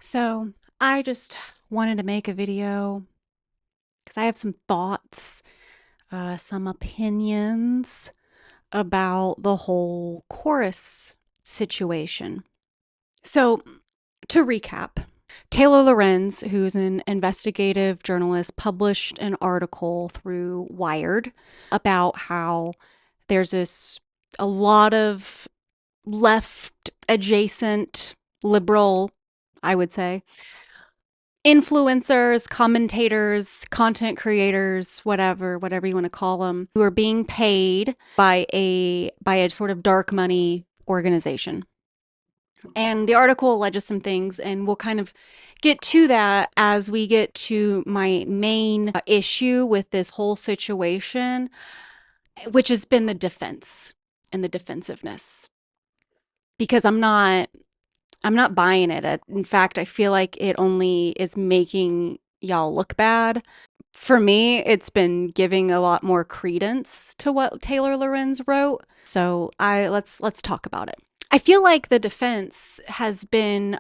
So I just wanted to make a video because I have some thoughts, some opinions about the whole chorus situation. So to recap, Taylor Lorenz, who's an investigative journalist, published an article through Wired about how there's a lot of left adjacent liberal, I would say, influencers, commentators, content creators, whatever you want to call them, who are being paid by a sort of dark money organization. And the article alleges some things, and we'll kind of get to that as we get to my main issue with this whole situation, which has been the defense and the defensiveness. Because I'm not buying it. In fact, I feel like it only is making y'all look bad. For me, it's been giving a lot more credence to what Taylor Lorenz wrote. So let's talk about it. I feel like the defense has been,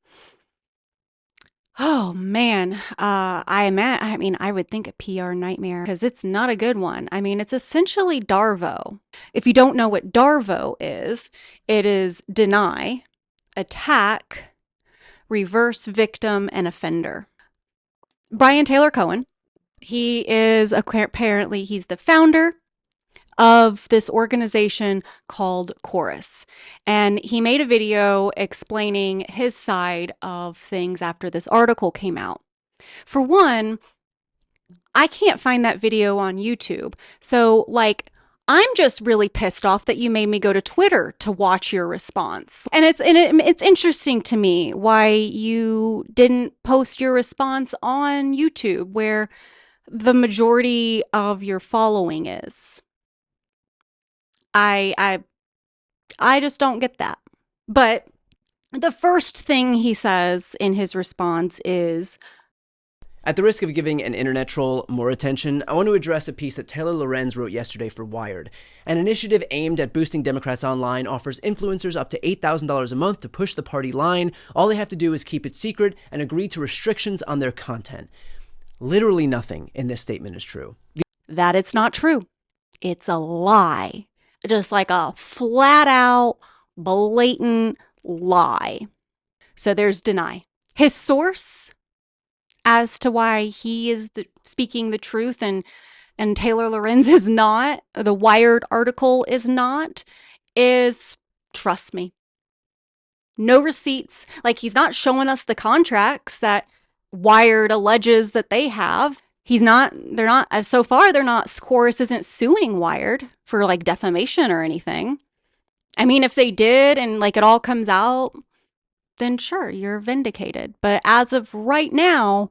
oh man, I would think a PR nightmare because it's not a good one. I mean, it's essentially DARVO. If you don't know what DARVO is, it is deny, attack, reverse victim, and offender. Brian Taylor Cohen, he is apparently, he's the founder of this organization called Chorus. And he made a video explaining his side of things after this article came out. For one, I can't find that video on YouTube. So, I'm just really pissed off that you made me go to Twitter to watch your response. And it's interesting to me why you didn't post your response on YouTube, where the majority of your following is. I just don't get that. But the first thing he says in his response is, at the risk of giving an internet troll more attention, I want to address a piece that Taylor Lorenz wrote yesterday for Wired. An initiative aimed at boosting Democrats online offers influencers up to $8,000 a month to push the party line. All they have to do is keep it secret and agree to restrictions on their content. Literally nothing in this statement is true. That it's not true. It's a lie. Just like a flat out, blatant lie. So there's deny. His source as to why he is speaking the truth and Taylor Lorenz is not, the Wired article is not, is, trust me, no receipts. Like, he's not showing us the contracts that Wired alleges that they have. So far, Chorus isn't suing Wired for defamation or anything. I mean, if they did and it all comes out, then sure, you're vindicated. But as of right now,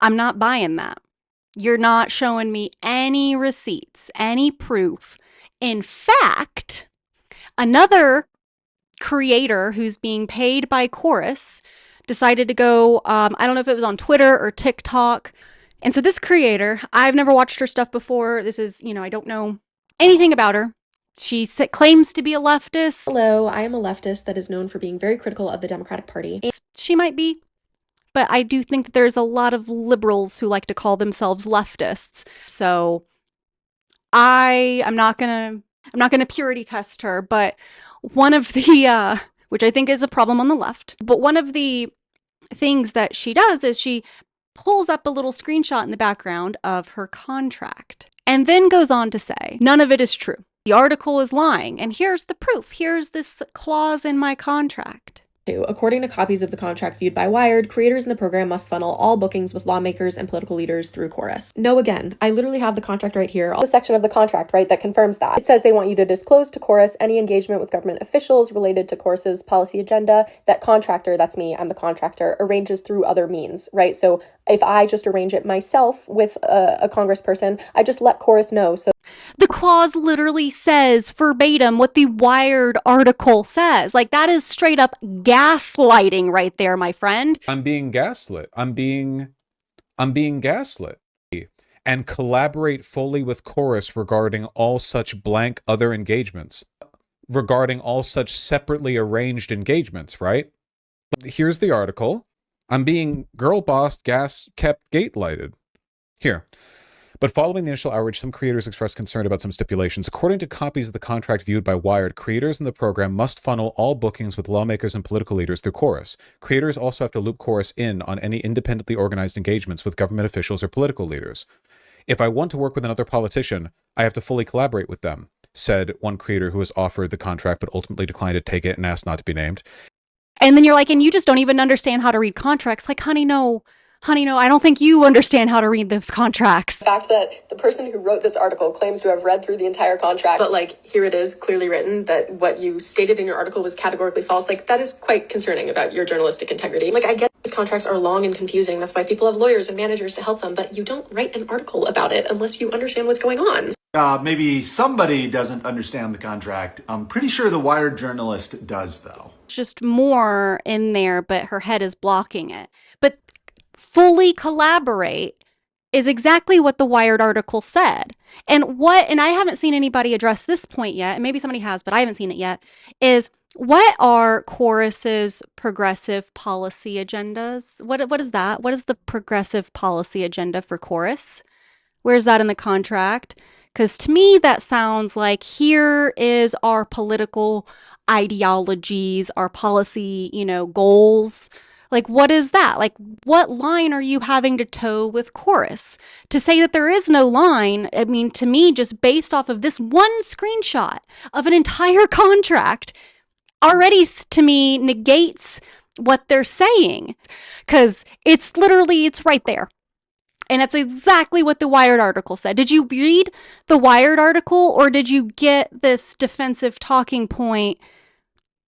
I'm not buying that. You're not showing me any receipts, any proof. In fact, another creator who's being paid by Chorus decided to go, I don't know if it was on Twitter or TikTok. And so this creator, I've never watched her stuff before. This is, I don't know anything about her. She claims to be a leftist. Hello, I am a leftist that is known for being very critical of the Democratic Party. She might be, but I do think that there's a lot of liberals who like to call themselves leftists. So I'm not gonna purity test her, but one of the which I think is a problem on the left. But one of the things that she does is she pulls up a little screenshot in the background of her contract and then goes on to say, none of it is true. The article is lying, and here's the proof. Here's this clause in my contract. According to copies of the contract viewed by Wired, creators in the program must funnel all bookings with lawmakers and political leaders through Chorus. No, again, I literally have the contract right here. The section of the contract, right, that confirms that. It says they want you to disclose to Chorus any engagement with government officials related to Chorus's policy agenda. That contractor, that's me, I'm the contractor, arranges through other means, right? So if I just arrange it myself with a congressperson, I just let Chorus know. So the clause literally says verbatim what the Wired article says. That is straight up gaslighting right there, my friend. I'm being gaslit. I'm being gaslit. And collaborate fully with Chorus regarding all such blank other engagements. Regarding all such separately arranged engagements, right? But here's the article. I'm being girl bossed, gas kept gate lighted. Here. But following the initial outrage, some creators expressed concern about some stipulations. According to copies of the contract viewed by Wired, creators in the program must funnel all bookings with lawmakers and political leaders through Chorus. Creators also have to loop Chorus in on any independently organized engagements with government officials or political leaders. If I want to work with another politician, I have to fully collaborate with them, said one creator who was offered the contract but ultimately declined to take it and asked not to be named. And then you're like, and you just don't even understand how to read contracts. Like, honey, no, I don't think you understand how to read those contracts. The fact that the person who wrote this article claims to have read through the entire contract, but like, here it is clearly written that what you stated in your article was categorically false. Like, that is quite concerning about your journalistic integrity. Like, I get these contracts are long and confusing. That's why people have lawyers and managers to help them, but you don't write an article about it unless you understand what's going on. Maybe somebody doesn't understand the contract. I'm pretty sure the Wired journalist does, though. Just more in there, but her head is blocking it. But fully collaborate is exactly what the Wired article said. And I haven't seen anybody address this point yet, and maybe somebody has, but I haven't seen it yet, is what are Chorus's progressive policy agendas? What is that? What is the progressive policy agenda for Chorus? Where's that in the contract? Because to me, that sounds like here is our political ideologies, our policy, goals. Like, what is that? Like, what line are you having to toe with Chorus? To say that there is no line, I mean, to me, just based off of this one screenshot of an entire contract, already to me negates what they're saying. Because it's right there. And that's exactly what the Wired article said. Did you read the Wired article, or did you get this defensive talking point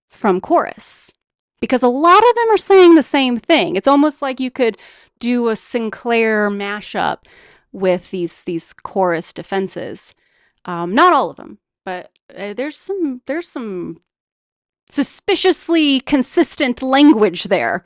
from Chorus? Because a lot of them are saying the same thing. It's almost like you could do a Sinclair mashup with these Chorus defenses. Not all of them, but there's some suspiciously consistent language there.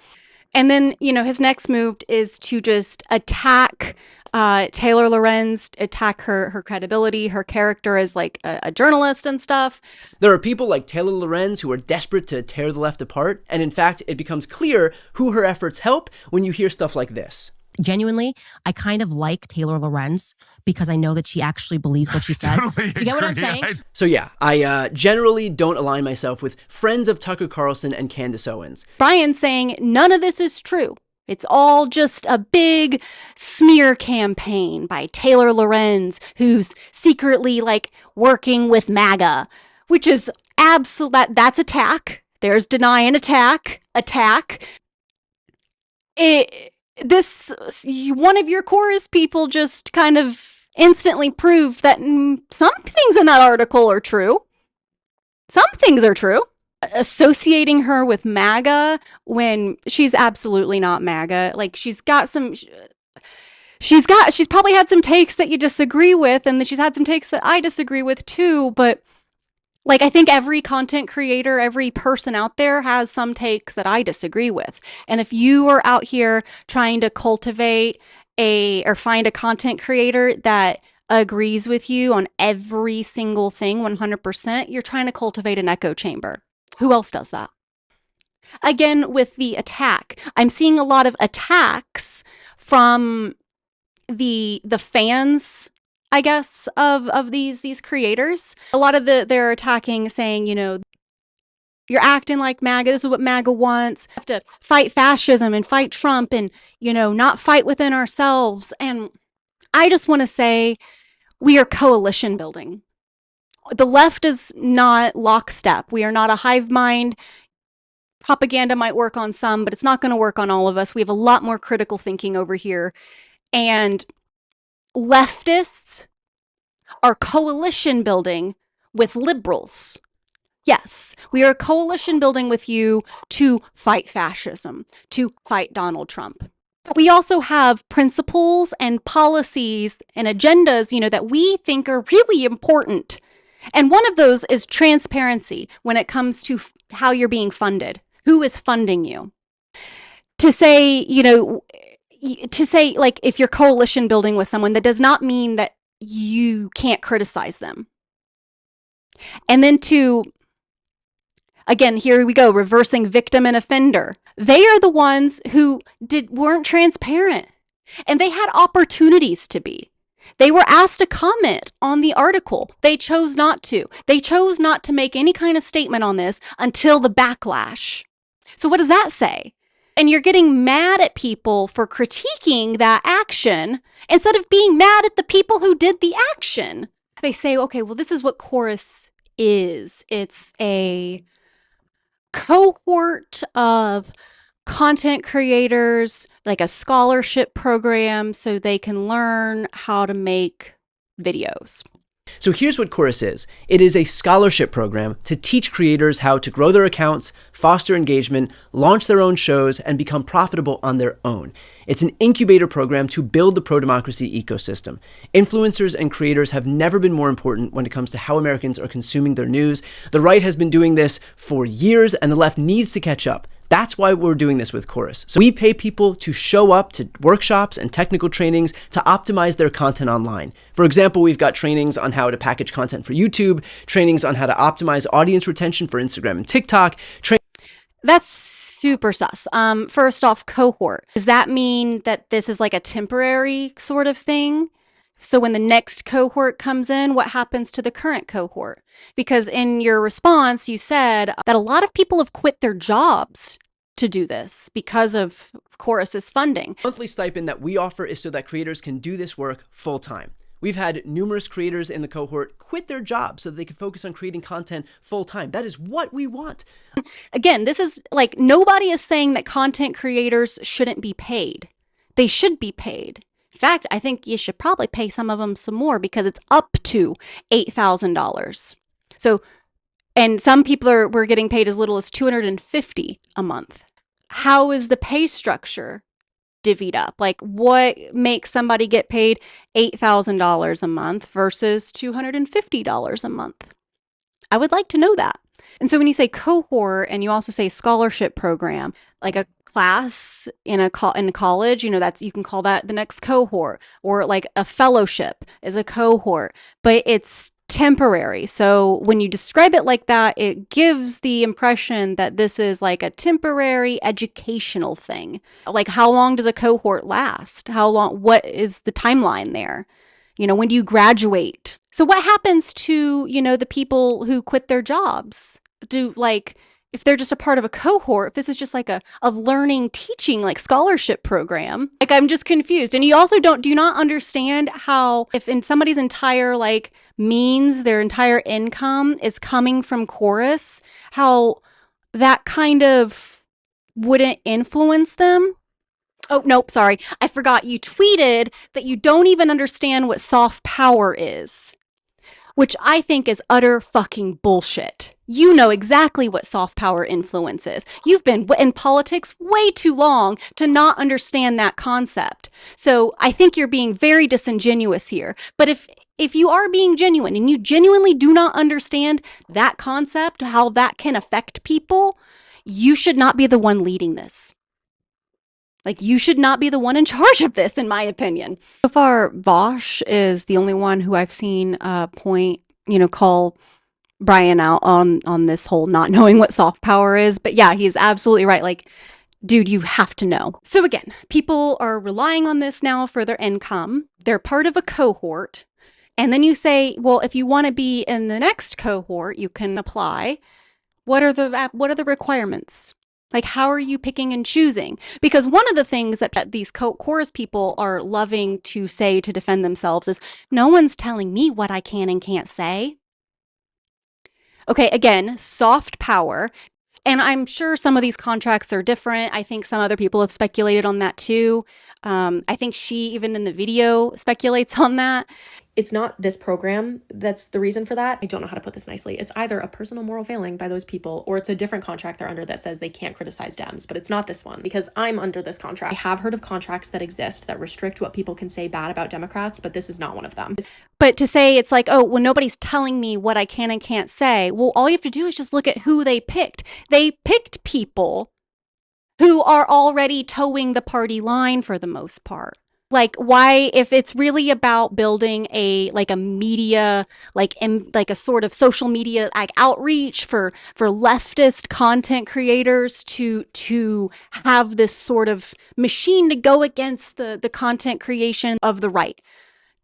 And then, his next move is to just attack Taylor Lorenz, attack her credibility, her character as like a journalist and stuff. There are people like Taylor Lorenz who are desperate to tear the left apart, and in fact, it becomes clear who her efforts help when you hear stuff like this. Genuinely, I kind of like Taylor Lorenz because I know that she actually believes what she says. Totally Do you get what I'm agree. saying? So yeah, I generally don't align myself with friends of Tucker Carlson and Candace Owens. Brian's saying none of this is true. It's all just a big smear campaign by Taylor Lorenz, who's secretly like working with MAGA, which is that's attack. There's deny and attack. One of your Chorus people just kind of instantly proved that some things in that article are true. Some things are true. Associating her with MAGA when she's absolutely not MAGA. Like, she's probably had some takes that you disagree with, and then she's had some takes that I disagree with too, but like, I think every content creator, every person out there has some takes that I disagree with. And if you are out here trying to cultivate or find a content creator that agrees with you on every single thing 100%, you're trying to cultivate an echo chamber. Who else does that? Again, with the attack, I'm seeing a lot of attacks from the fans, I guess, of these creators. A lot of they're attacking, saying, you're acting like MAGA. This is what MAGA wants. We have to fight fascism and fight Trump and, not fight within ourselves. And I just want to say we are coalition building. The left is not lockstep. We are not a hive mind. Propaganda might work on some, but it's not going to work on all of us. We have a lot more critical thinking over here. And leftists are coalition building with liberals. Yes, we are coalition building with you to fight fascism, to fight Donald Trump. We also have principles and policies and agendas, that we think are really important. And one of those is transparency when it comes to how you're being funded. Who is funding you? To say, like, if you're coalition building with someone, that does not mean that you can't criticize them. And then Again, here we go, reversing victim and offender. They are the ones who weren't transparent, and they had opportunities to be. They were asked to comment on the article. They chose not to. They chose not to make any kind of statement on this until the backlash. So what does that say? And you're getting mad at people for critiquing that action instead of being mad at the people who did the action. They say, okay, well, this is what Chorus is. It's a cohort of content creators, like a scholarship program, so they can learn how to make videos. So here's what Chorus is. It is a scholarship program to teach creators how to grow their accounts, foster engagement, launch their own shows, and become profitable on their own. It's an incubator program to build the pro-democracy ecosystem. Influencers and creators have never been more important when it comes to how Americans are consuming their news. The right has been doing this for years, and the left needs to catch up. That's why we're doing this with Chorus. So we pay people to show up to workshops and technical trainings to optimize their content online. For example, we've got trainings on how to package content for YouTube, trainings on how to optimize audience retention for Instagram and TikTok. That's super sus. First off, cohort. Does that mean that this is like a temporary sort of thing? So when the next cohort comes in, what happens to the current cohort? Because in your response, you said that a lot of people have quit their jobs to do this because of Chorus's funding. Monthly stipend that we offer is so that creators can do this work full time. We've had numerous creators in the cohort quit their jobs so that they can focus on creating content full time. That is what we want. Again, this is like, nobody is saying that content creators shouldn't be paid. They should be paid. In fact, I think you should probably pay some of them some more because it's up to $8,000. So, and some people were getting paid as little as $250 a month. How is the pay structure divvied up? Like, what makes somebody get paid $8,000 a month versus $250 a month? I would like to know that. And so when you say cohort and you also say scholarship program, like a class in college, you know, that's, you can call that the next cohort, or like a fellowship is a cohort, but it's temporary. So when you describe it like that, it gives the impression that this is like a temporary educational thing. Like, how long does a cohort last? How long, what is the timeline there? You know, when do you graduate? So what happens to, you know, the people who quit their jobs? If they're just a part of a cohort, if this is just like a learning, teaching, like scholarship program, like, I'm just confused. And you also do not understand how, if in somebody's entire like means, their entire income is coming from Chorus, how that kind of wouldn't influence them. Oh, nope, sorry. I forgot. You tweeted that you don't even understand what soft power is, which I think is utter fucking bullshit. You know exactly what soft power influence is. You've been in politics way too long to not understand that concept. So I think you're being very disingenuous here. But if you are being genuine and you genuinely do not understand that concept, how that can affect people, you should not be the one leading this. Like, you should not be the one in charge of this, in my opinion. So far, Vosh is the only one who I've seen call Brian out on this whole not knowing what soft power is. But yeah, he's absolutely right. Like, dude, you have to know. So again, people are relying on this now for their income. They're part of a cohort. And then you say, well, if you want to be in the next cohort, you can apply. What are the requirements? Like, how are you picking and choosing? Because one of the things that these Chorus people are loving to say to defend themselves is, no one's telling me what I can and can't say. Okay, again, soft power. And I'm sure some of these contracts are different. I think some other people have speculated on that too. I think she, even in the video, speculates on that. It's not this program that's the reason for that. I don't know how to put this nicely. It's either a personal moral failing by those people, or it's a different contract they're under that says they can't criticize Dems, but it's not this one, because I'm under this contract. I have heard of contracts that exist that restrict what people can say bad about Democrats, but this is not one of them. But to say it's like, oh, well, nobody's telling me what I can and can't say. Well, all you have to do is just look at who they picked. They picked people who are already towing the party line for the most part. Like, why, if it's really about building a media, like a sort of social media like outreach for leftist content creators to have this sort of machine to go against the content creation of the right,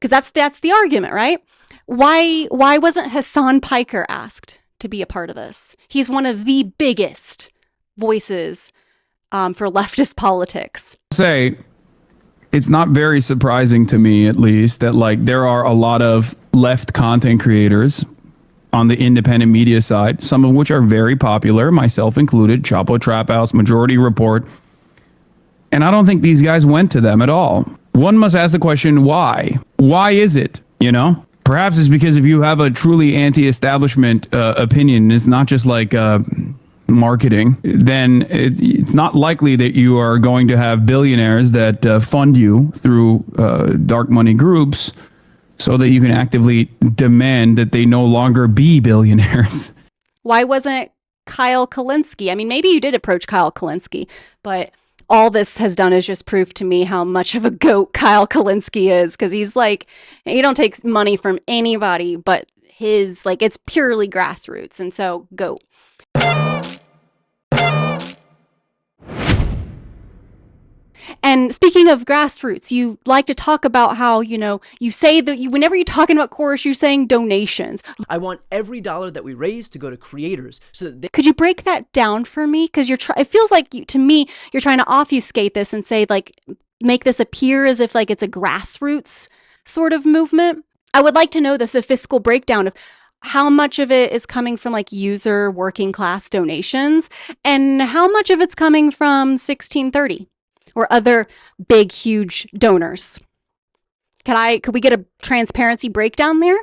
because that's the argument, right? Why wasn't Hassan Piker asked to be a part of this? He's one of the biggest voices for leftist politics. Say, it's not very surprising to me, at least, that like there are a lot of left content creators on the independent media side, some of which are very popular, myself included, Chapo Trap House, Majority Report. And I don't think these guys went to them at all. One must ask the question, why? Why is it, you know? Perhaps it's because if you have a truly anti-establishment opinion, it's not just like marketing, then it's not likely that you are going to have billionaires that fund you through dark money groups so that you can actively demand that they no longer be billionaires. Why wasn't Kyle Kulinski? I mean, maybe you did approach Kyle Kulinski, but all this has done is just prove to me how much of a goat Kyle Kulinski is, because he's like, he don't take money from anybody, but his, like, it's purely grassroots, and so goat. And speaking of grassroots, you like to talk about how, you know, you say that whenever you're talking about chorus, you're saying donations. I want every dollar that we raise to go to creators so that they... Could you break that down for me? Because it feels like, to me, you're trying to obfuscate this and say, like, make this appear as if, like, it's a grassroots sort of movement. I would like to know the fiscal breakdown of how much of it is coming from, like, user working class donations and how much of it's coming from 1630. Or other big, huge donors. Could we get a transparency breakdown there?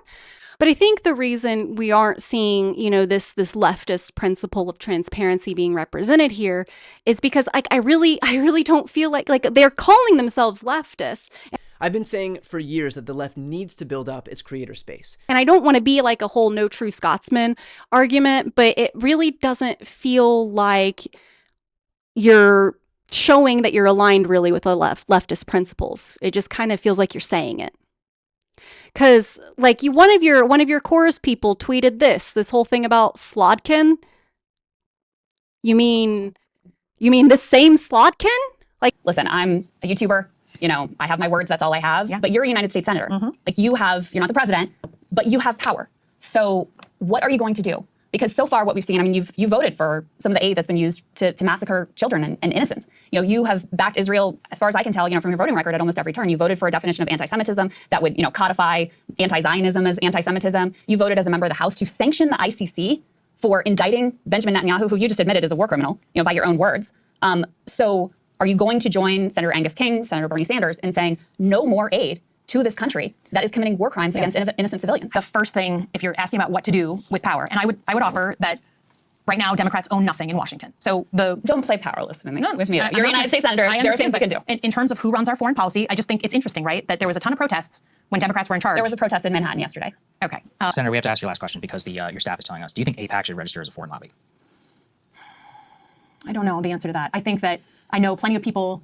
But I think the reason we aren't seeing, you know, this leftist principle of transparency being represented here is because I really don't feel like they're calling themselves leftists. I've been saying for years that the left needs to build up its creator space. And I don't want to be like a whole no true Scotsman argument, but it really doesn't feel like you're showing that you're aligned really with the leftist principles. It just kind of feels like you're saying it. Because like one of your chorus people tweeted this whole thing about Slotkin. You mean this same Slotkin? Like, listen, I'm a YouTuber. You know, I have my words. That's all I have. Yeah. But you're a United States senator. Mm-hmm. Like you're not the president, but you have power. So what are you going to do? Because so far what we've seen, I mean, you voted for some of the aid that's been used to massacre children and innocents. You know, you have backed Israel, as far as I can tell, you know, from your voting record at almost every turn. You voted for a definition of anti-Semitism that would, you know, codify anti-Zionism as anti-Semitism. You voted as a member of the House to sanction the ICC for indicting Benjamin Netanyahu, who you just admitted is a war criminal, you know, by your own words. So are you going to join Senator Angus King, Senator Bernie Sanders in saying no more aid to this country that is committing war crimes against innocent civilians? The first thing, if you're asking about what to do with power, and I would offer that right now Democrats own nothing in Washington. So don't play powerless with me. You're a United States senator. There are things you can do. In terms of who runs our foreign policy, I just think it's interesting, right, that there was a ton of protests when Democrats were in charge. There was a protest in Manhattan yesterday. Okay. Senator, we have to ask your last question because your staff is telling us. Do you think AIPAC should register as a foreign lobby? I don't know the answer to that. I think that I know plenty of people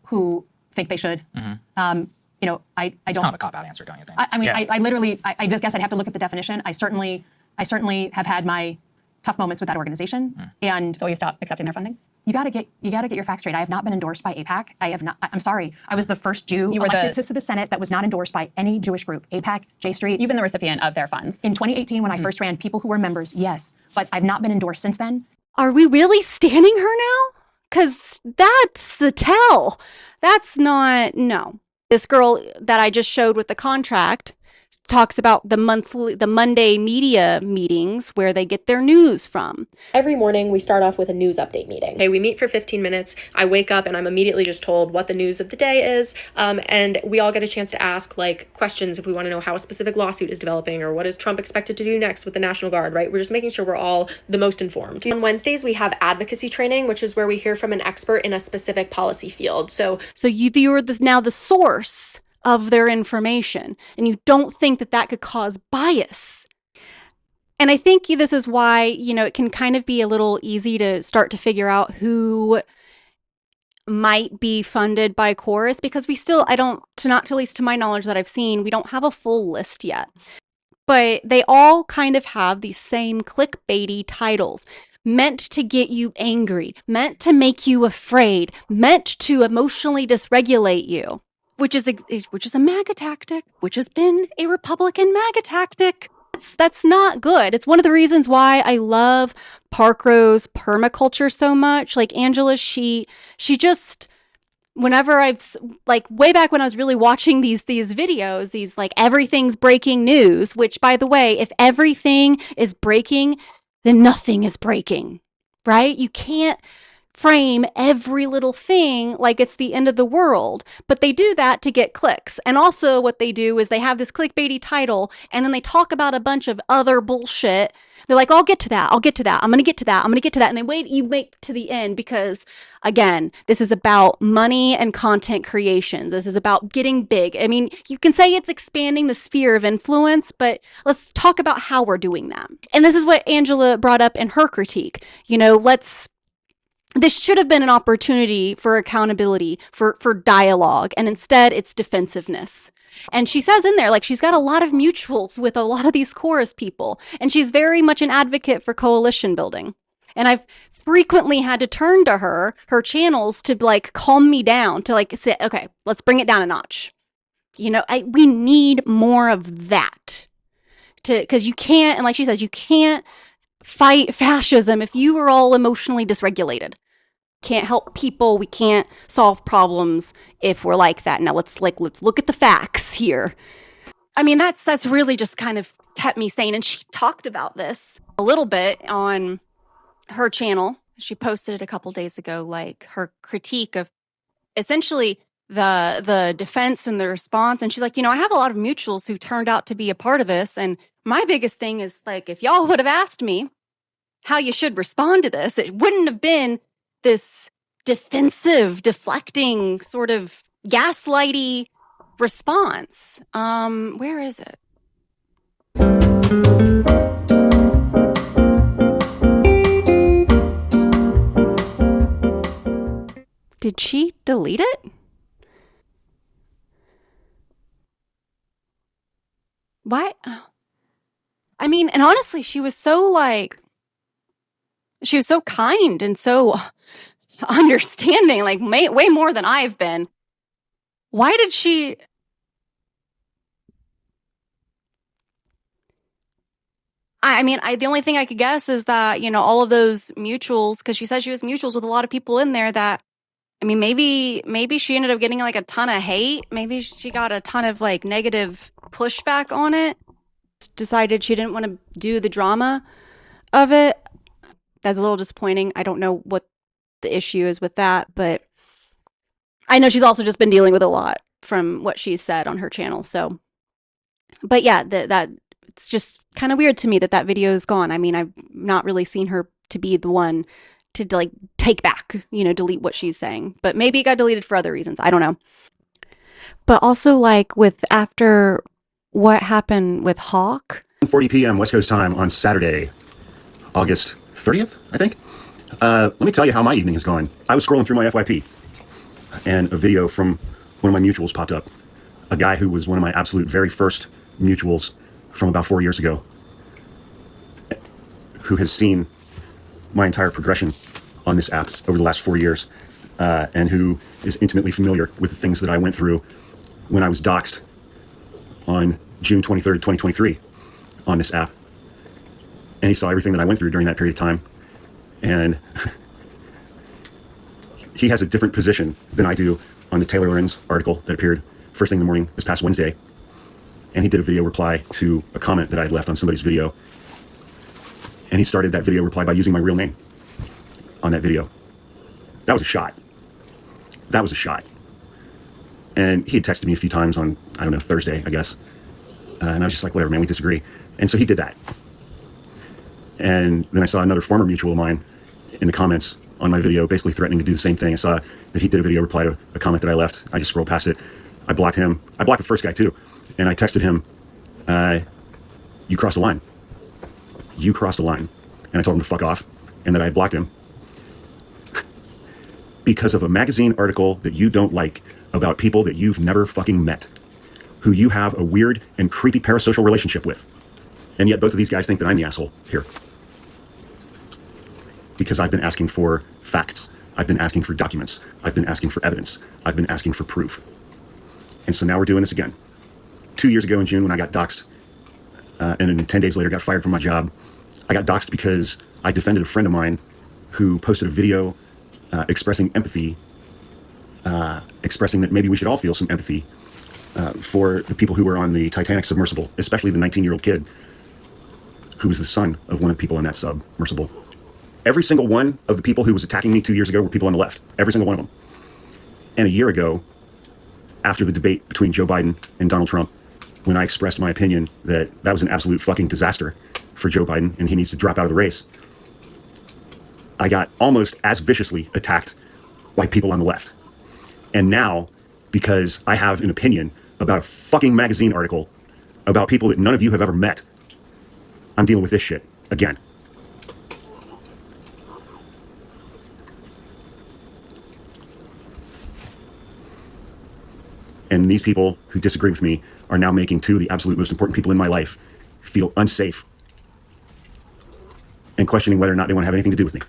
who think they should. Mm-hmm. You know, I don't. It's kind of a cop-out answer, don't you think? I mean, yeah. I literally, I just guess I'd have to look at the definition. I certainly have had my tough moments with that organization, and so you stop accepting their funding. You got to get your facts straight. I have not been endorsed by AIPAC. I have not. I'm sorry. I was the first Jew elected to the Senate that was not endorsed by any Jewish group. AIPAC, J Street. You've been the recipient of their funds in 2018 when I first ran. People who were members, yes, but I've not been endorsed since then. Are we really standing her now? Because that's the tell. That's not, no. This girl that I just showed with the contract talks about the Monday media meetings where they get their news from. Every morning we start off with a news update meeting. Okay, we meet for 15 minutes. I wake up and I'm immediately just told what the news of the day is. And we all get a chance to ask like questions if we want to know how a specific lawsuit is developing or what is Trump expected to do next with the National Guard, right? We're just making sure we're all the most informed. On Wednesdays, we have advocacy training, which is where we hear from an expert in a specific policy field. So you're now the source of their information, and you don't think that could cause bias. And I think this is why, you know, it can kind of be a little easy to start to figure out who might be funded by Chorus, because we still, I don't, to not to at least to my knowledge that I've seen, we don't have a full list yet. But they all kind of have these same clickbaity titles, meant to get you angry, meant to make you afraid, meant to emotionally dysregulate you, which is a MAGA tactic, which has been a Republican MAGA tactic. That's not good. It's one of the reasons why I love parkrose permaculture so much. Like Angela, she just, whenever I've, like, way back when I was really watching these videos, these like everything's breaking news, which, by the way, if everything is breaking, then nothing is breaking, right? You can't frame every little thing like it's the end of the world, but they do that to get clicks. And also what they do is they have this clickbaity title, and then they talk about a bunch of other bullshit. They're like, I'll get to that. I'm going to get to that. And they you wait to the end because, again, this is about money and content creations. This is about getting big. I mean, you can say it's expanding the sphere of influence, but let's talk about how we're doing that. And this is what Angela brought up in her critique. This should have been an opportunity for accountability, for dialogue, and instead it's defensiveness. And she says in there, like, she's got a lot of mutuals with a lot of these chorus people, and she's very much an advocate for coalition building. And I've frequently had to turn to her channels to, like, calm me down, to, like, say, okay, let's bring it down a notch. We need more of that. Because you can't, and like she says, you can't fight fascism if you are all emotionally dysregulated. Can't help people. We can't solve problems if we're like that. Now let's look at the facts here. I mean, that's really just kind of kept me sane. And she talked about this a little bit on her channel. She posted it a couple days ago, like her critique of essentially the defense and the response. And she's like, I have a lot of mutuals who turned out to be a part of this. And my biggest thing is, like, if y'all would have asked me how you should respond to this, it wouldn't have been this defensive, deflecting, sort of gaslighty response. Where is it? Did she delete it? Why? I mean, and honestly, she was so kind and so understanding, like way more than I've been. Why did she? I mean, the only thing I could guess is that, all of those mutuals, because she said she was mutuals with a lot of people in there that, I mean, maybe she ended up getting like a ton of hate. Maybe she got a ton of like negative pushback on it. Decided she didn't want to do the drama of it. That's a little disappointing. I don't know what the issue is with that, but I know she's also just been dealing with a lot from what she's said on her channel. So, but yeah, that it's just kind of weird to me that video is gone. I mean, I've not really seen her to be the one to like take back, delete what she's saying, but maybe it got deleted for other reasons. I don't know. But also, like, after what happened with Hawk, 1:40 p.m. West Coast time on Saturday, August 30th, I think. Let me tell you how my evening has gone. I was scrolling through my FYP, and a video from one of my mutuals popped up. A guy who was one of my absolute very first mutuals from about 4 years ago, who has seen my entire progression on this app over the last 4 years, and who is intimately familiar with the things that I went through when I was doxxed on June 23rd, 2023 on this app. And he saw everything that I went through during that period of time. And he has a different position than I do on the Taylor Lorenz article that appeared first thing in the morning this past Wednesday. And he did a video reply to a comment that I had left on somebody's video. And he started that video reply by using my real name on that video. That was a shot. That was a shot. And he had texted me a few times on, I don't know, Thursday, I guess. And I was just like, whatever, man, we disagree. And so he did that. And then I saw another former mutual of mine in the comments on my video basically threatening to do the same thing. I saw that he did a video reply to a comment that I left. I just scrolled past it. I blocked him. I blocked the first guy too. And I texted him, you crossed a line. You crossed a line. And I told him to fuck off and that I had blocked him. because of a magazine article that you don't like about people that you've never fucking met, who you have a weird and creepy parasocial relationship with. And yet both of these guys think that I'm the asshole here. Because I've been asking for facts. I've been asking for documents. I've been asking for evidence. I've been asking for proof. And so now we're doing this again. 2 years ago in June when I got doxxed, and then 10 days later got fired from my job, I got doxxed because I defended a friend of mine who posted a video expressing empathy, expressing that maybe we should all feel some empathy for the people who were on the Titanic submersible, especially the 19-year-old kid who was the son of one of the people on that submersible. Every single one of the people who was attacking me 2 years ago were people on the left. Every single one of them. And a year ago, after the debate between Joe Biden and Donald Trump, when I expressed my opinion that that was an absolute fucking disaster for Joe Biden and he needs to drop out of the race, I got almost as viciously attacked by people on the left. And now, because I have an opinion about a fucking magazine article about people that none of you have ever met, I'm dealing with this shit again. And these people who disagree with me are now making two of the absolute most important people in my life feel unsafe and questioning whether or not they want to have anything to do with me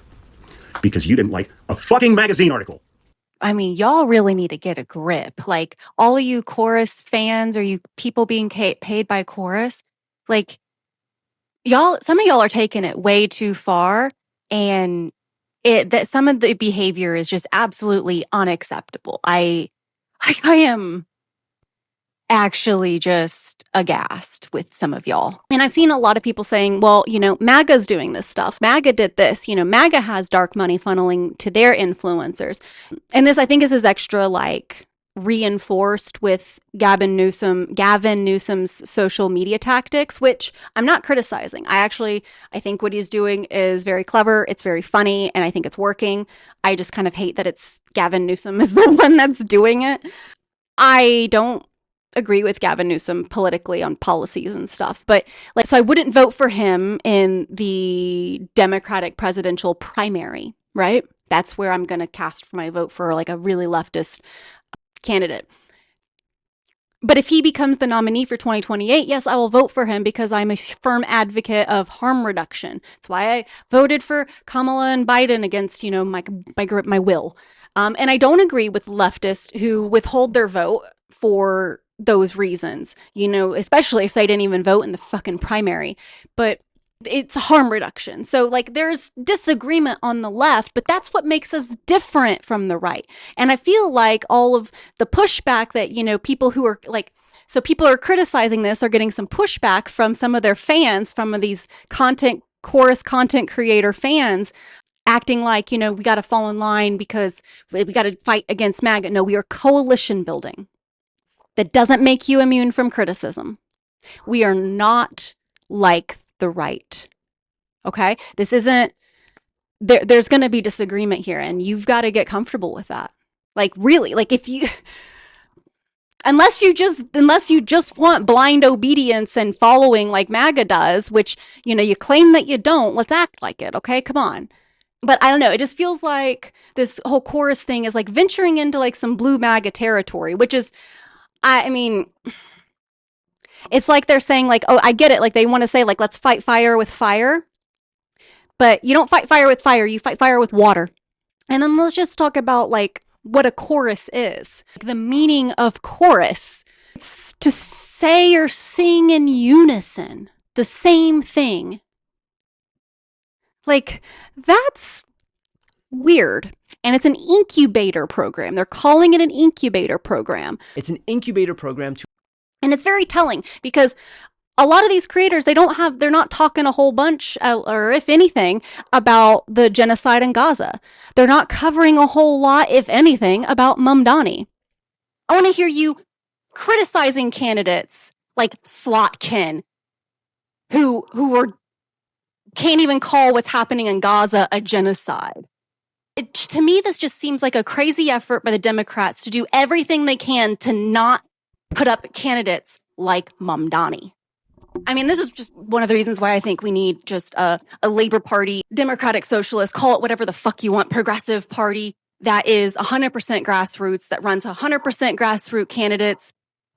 because you didn't like a fucking magazine article. I mean, y'all really need to get a grip. Like, all of you chorus fans or you people being paid by chorus, like, some of y'all are taking it way too far, and that some of the behavior is just absolutely unacceptable. I am actually just aghast with some of y'all. And I've seen a lot of people saying, well, MAGA's doing this stuff. MAGA did this. MAGA has dark money funneling to their influencers. And this, I think, is extra reinforced with Gavin Newsom's social media tactics, which I'm not criticizing. I think what he's doing is very clever. It's very funny, and I think it's working. I just kind of hate that it's Gavin Newsom is the one that's doing it. I don't agree with Gavin Newsom politically on policies and stuff, but so I wouldn't vote for him in the Democratic presidential primary, right? That's where I'm going to cast for my vote for a really leftist candidate. But if he becomes the nominee for 2028, yes, I will vote for him because I'm a firm advocate of harm reduction. That's why I voted for Kamala and Biden against, my will. And I don't agree with leftists who withhold their vote for those reasons, especially if they didn't even vote in the fucking primary. But it's harm reduction. So there's disagreement on the left, but that's what makes us different from the right. And I feel like all of the pushback that, people who are people are criticizing this are getting some pushback from some of their fans, from these chorus content creator fans, acting like, we got to fall in line because we got to fight against MAGA. No, we are coalition building. That doesn't make you immune from criticism. We are not like the right. Okay? This isn't, there's going to be disagreement here, and you've got to get comfortable with that. Really, if you, unless you just want blind obedience and following like MAGA does, which, you claim that you don't, let's act like it. Okay? Come on. But I don't know. It just feels like this whole chorus thing is venturing into some blue MAGA territory, which is, I mean, it's like they're saying oh, I get it. They want to say let's fight fire with fire, but you don't fight fire with fire. You fight fire with water. And then let's just talk about what a chorus is. The meaning of chorus. It's to say or sing in unison, the same thing. That's weird. And it's an incubator program. They're calling it an incubator program. It's an incubator program and it's very telling because a lot of these creators, they're not talking a whole bunch, or if anything, about the genocide in Gaza. They're not covering a whole lot, if anything, about mamdani. I want to hear you criticizing candidates like Slotkin, who can't even call what's happening in Gaza a genocide. To me, this just seems like a crazy effort by the Democrats to do everything they can to not put up candidates like mamdani. I mean, this is just one of the reasons why I think we need just a Labor Party, Democratic Socialist, call it whatever the fuck you want, progressive party, that is 100% grassroots, that runs 100% grassroots candidates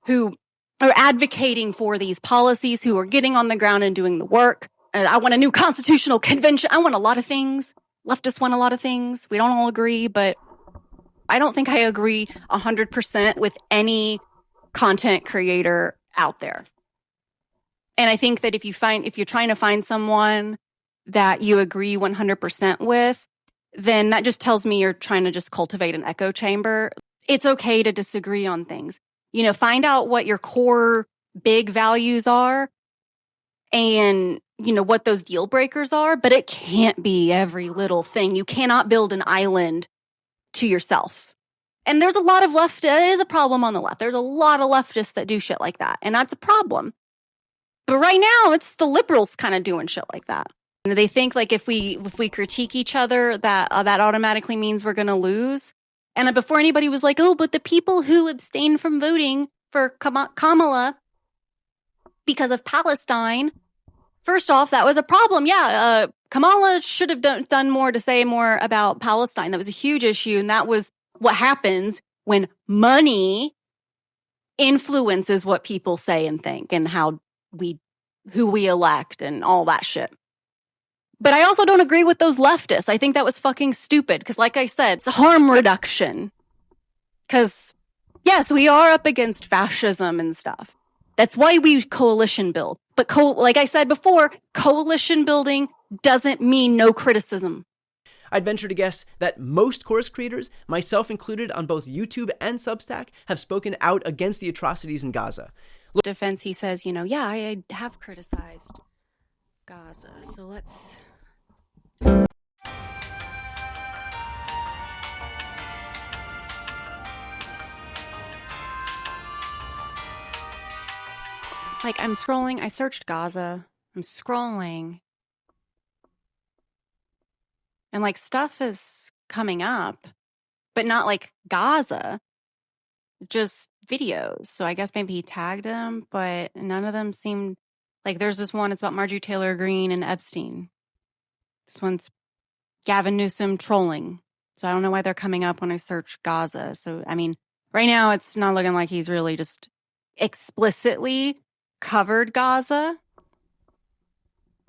who are advocating for these policies, who are getting on the ground and doing the work. And I want a new constitutional convention. I want a lot of things. Leftists want a lot of things. We don't all agree, but I don't think I agree 100% with any content creator out there. And I think that if you're trying to find someone that you agree 100% with, then that just tells me you're trying to just cultivate an echo chamber. It's okay to disagree on things. Find out what your core big values are and, what those deal breakers are, but it can't be every little thing. You cannot build an island to yourself. And there's a lot of it is a problem on the left. There's a lot of leftists that do shit like that, and that's a problem. But right now, it's the liberals kind of doing shit like that. And they think like if we critique each other, that automatically means we're going to lose. And before anybody was like, oh, but the people who abstained from voting for Kamala because of Palestine, first off, that was a problem. Yeah, Kamala should have done more to say more about Palestine. That was a huge issue. And that was what happens when money influences what people say and think and who we elect and all that shit. But I also don't agree with those leftists. I think that was fucking stupid because, like I said, it's harm reduction. Because, yes, we are up against fascism and stuff. That's why we coalition build. But like I said before, coalition building doesn't mean no criticism. I'd venture to guess that most chorus creators, myself included on both YouTube and Substack, have spoken out against the atrocities in Gaza. Defense, he says, yeah, I have criticized Gaza. So let's... Like, I'm scrolling. I searched Gaza. I'm scrolling. And, like, stuff is coming up. But not, like, Gaza. Just videos. So I guess maybe he tagged them. But none of them seemed... Like, there's this one. It's about Marjorie Taylor Greene and Epstein. This one's Gavin Newsom trolling. So I don't know why they're coming up when I search Gaza. So, I mean, right now it's not looking like he's really just explicitly covered Gaza.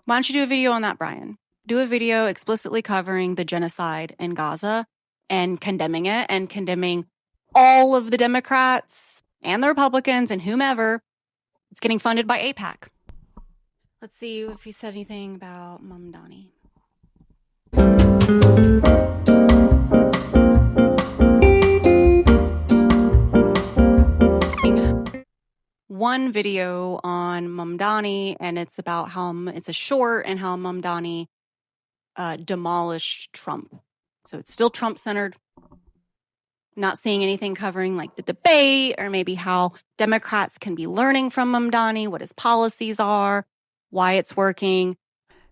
Why don't you do a video on that, Brian? Do a video explicitly covering the genocide in Gaza and condemning it and condemning all of the Democrats and the Republicans and whomever. It's getting funded by AIPAC. Let's see if he said anything about mamdani. One video on mamdani, and it's about how it's a short and how mamdani demolished Trump. So it's still Trump-centered. Not seeing anything covering like the debate or maybe how Democrats can be learning from mamdani, what his policies are, why it's working.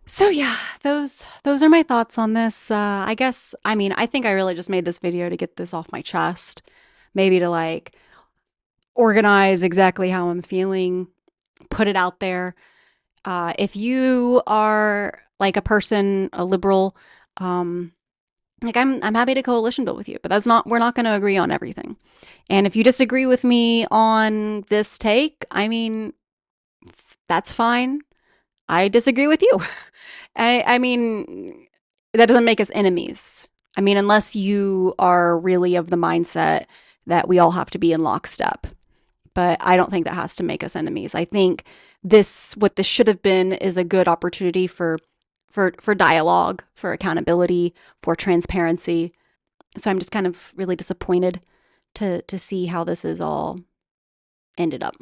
So yeah, those are my thoughts on this. I think I really just made this video to get this off my chest. Maybe to like organize exactly how I'm feeling, put it out there. If you are like a person, a liberal, like I'm happy to coalition build with you, but we're not going to agree on everything. And if you disagree with me on this take, I mean, that's fine. I disagree with you. I mean, that doesn't make us enemies. I mean, unless you are really of the mindset that we all have to be in lockstep. But I don't think that has to make us enemies. I think what this should have been is a good opportunity for dialogue, for accountability, for transparency. So I'm just kind of really disappointed to see how this is all ended up.